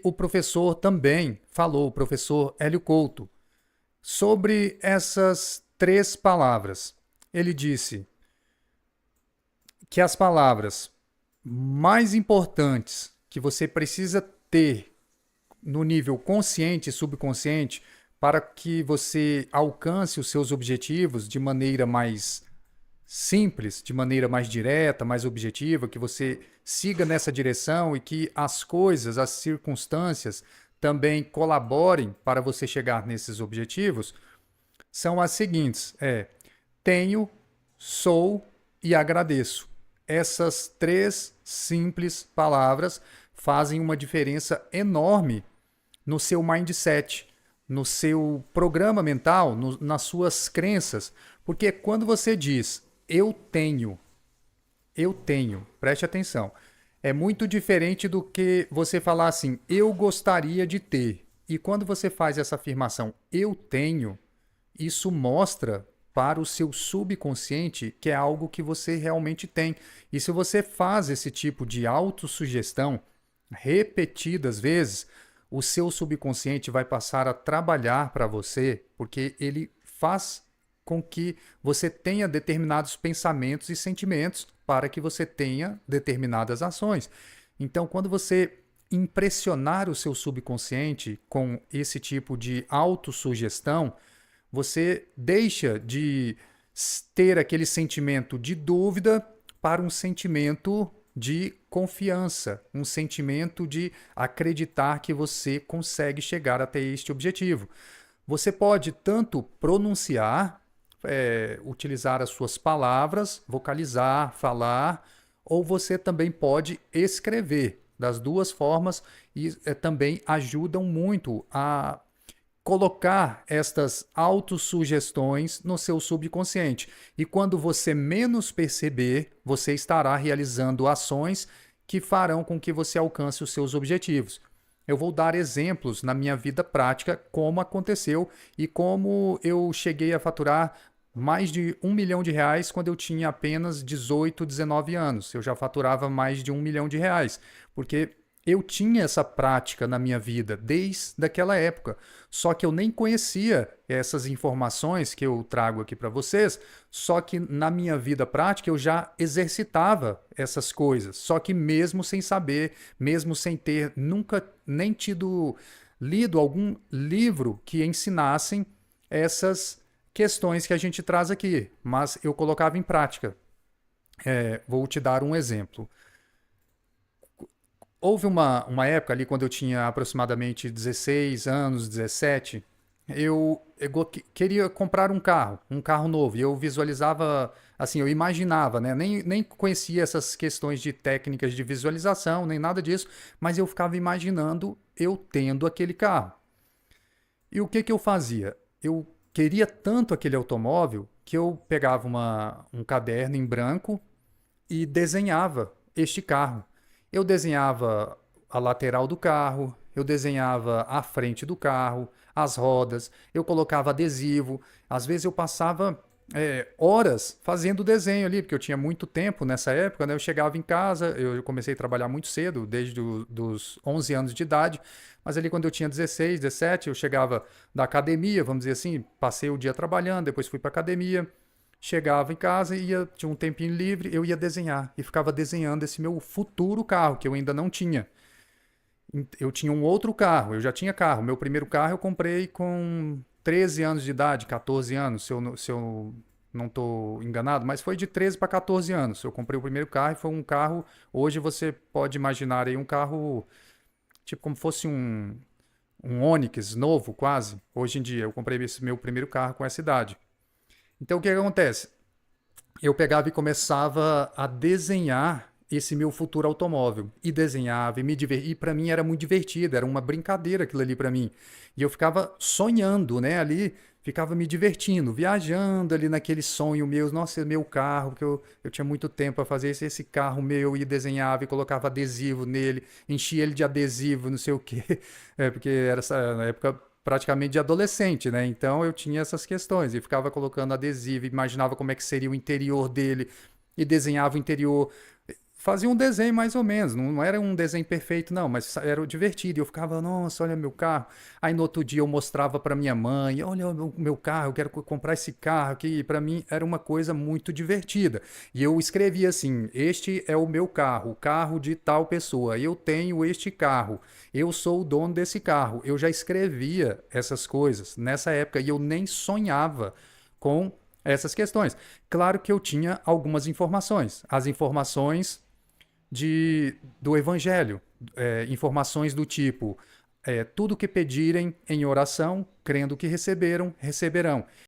O professor também falou, o professor Hélio Couto, sobre essas três palavras. Ele disse que as palavras mais importantes que você precisa ter no nível consciente e subconsciente para que você alcance os seus objetivos de maneira mais simples, de maneira mais direta, mais objetiva, que você siga nessa direção e que as coisas, as circunstâncias também colaborem para você chegar nesses objetivos, são as seguintes: tenho, sou e agradeço. Essas três simples palavras fazem uma diferença enorme no seu mindset, no seu programa mental, nas suas crenças. Porque quando você diz eu tenho, preste atenção, é muito diferente do que você falar assim, eu gostaria de ter. E quando você faz essa afirmação, eu tenho, isso mostra para o seu subconsciente que é algo que você realmente tem. E se você faz esse tipo de autossugestão repetidas vezes, o seu subconsciente vai passar a trabalhar para você, porque ele faz com que você tenha determinados pensamentos e sentimentos para que você tenha determinadas ações. Então, quando você impressionar o seu subconsciente com esse tipo de autossugestão, você deixa de ter aquele sentimento de dúvida para um sentimento de confiança, um sentimento de acreditar que você consegue chegar até este objetivo. Você pode tanto pronunciar, utilizar as suas palavras, vocalizar, falar, ou você também pode escrever. Das duas formas, e também ajudam muito a colocar estas autossugestões no seu subconsciente. E quando você menos perceber, você estará realizando ações que farão com que você alcance os seus objetivos. Eu vou dar exemplos na minha vida prática como aconteceu e como eu cheguei a faturar mais de R$ 1 milhão quando eu tinha apenas 18, 19 anos. Eu já faturava mais de R$ 1 milhão, porque eu tinha essa prática na minha vida desde aquela época. Só que eu nem conhecia essas informações que eu trago aqui para vocês. Só que na minha vida prática eu já exercitava essas coisas. Só que mesmo sem saber, mesmo sem ter nunca nem lido algum livro que ensinassem essas questões que a gente traz aqui. Mas eu colocava em prática. Vou te dar um exemplo. Houve uma época ali, quando eu tinha aproximadamente 16 anos, 17, eu queria comprar um carro novo. E eu visualizava, assim, eu imaginava, né? Nem conhecia essas questões de técnicas de visualização, nem nada disso, mas eu ficava imaginando eu tendo aquele carro. E o que que eu fazia? Eu queria tanto aquele automóvel que eu pegava um caderno em branco e desenhava este carro. Eu desenhava a lateral do carro, eu desenhava a frente do carro, as rodas, eu colocava adesivo. Às vezes eu passava horas fazendo desenho ali, porque eu tinha muito tempo nessa época, né? Eu chegava em casa, eu comecei a trabalhar muito cedo, desde os 11 anos de idade, mas ali quando eu tinha 16, 17, eu chegava da academia, vamos dizer assim, passei o dia trabalhando, depois fui para academia, chegava em casa e tinha um tempinho livre, eu ia desenhar e ficava desenhando esse meu futuro carro, que eu ainda não tinha. Eu tinha um outro carro, eu já tinha carro. Meu primeiro carro eu comprei com 13 anos de idade, 14 anos, se eu não estou enganado, mas foi de 13 para 14 anos. Eu comprei o primeiro carro e foi um carro. Hoje você pode imaginar aí um carro tipo como fosse um Onix novo, quase. Hoje em dia, eu comprei esse meu primeiro carro com essa idade. Então o que acontece? Eu pegava e começava a desenhar esse meu futuro automóvel. E desenhava e me divertia. E para mim era muito divertido, era uma brincadeira aquilo ali para mim. E eu ficava sonhando, né, ali, ficava me divertindo, viajando ali naquele sonho meu, nossa, meu carro, que eu tinha muito tempo para fazer esse carro meu, e desenhava e colocava adesivo nele, enchia ele de adesivo, não sei o quê. Porque era essa na época praticamente de adolescente, né? Então eu tinha essas questões e ficava colocando adesivo, imaginava como é que seria o interior dele e desenhava o interior. fazia um desenho mais ou menos, não era um desenho perfeito não, mas era divertido. E eu ficava, nossa, olha meu carro. Aí no outro dia eu mostrava para minha mãe, olha o meu carro, eu quero comprar esse carro aqui. Para mim era uma coisa muito divertida. E eu escrevia assim: este é o meu carro, o carro de tal pessoa. Eu tenho este carro, eu sou o dono desse carro. Eu já escrevia essas coisas nessa época e eu nem sonhava com essas questões. Claro que eu tinha algumas informações. As informações do Evangelho, informações do tipo: tudo que pedirem em oração, crendo que receberam, receberão.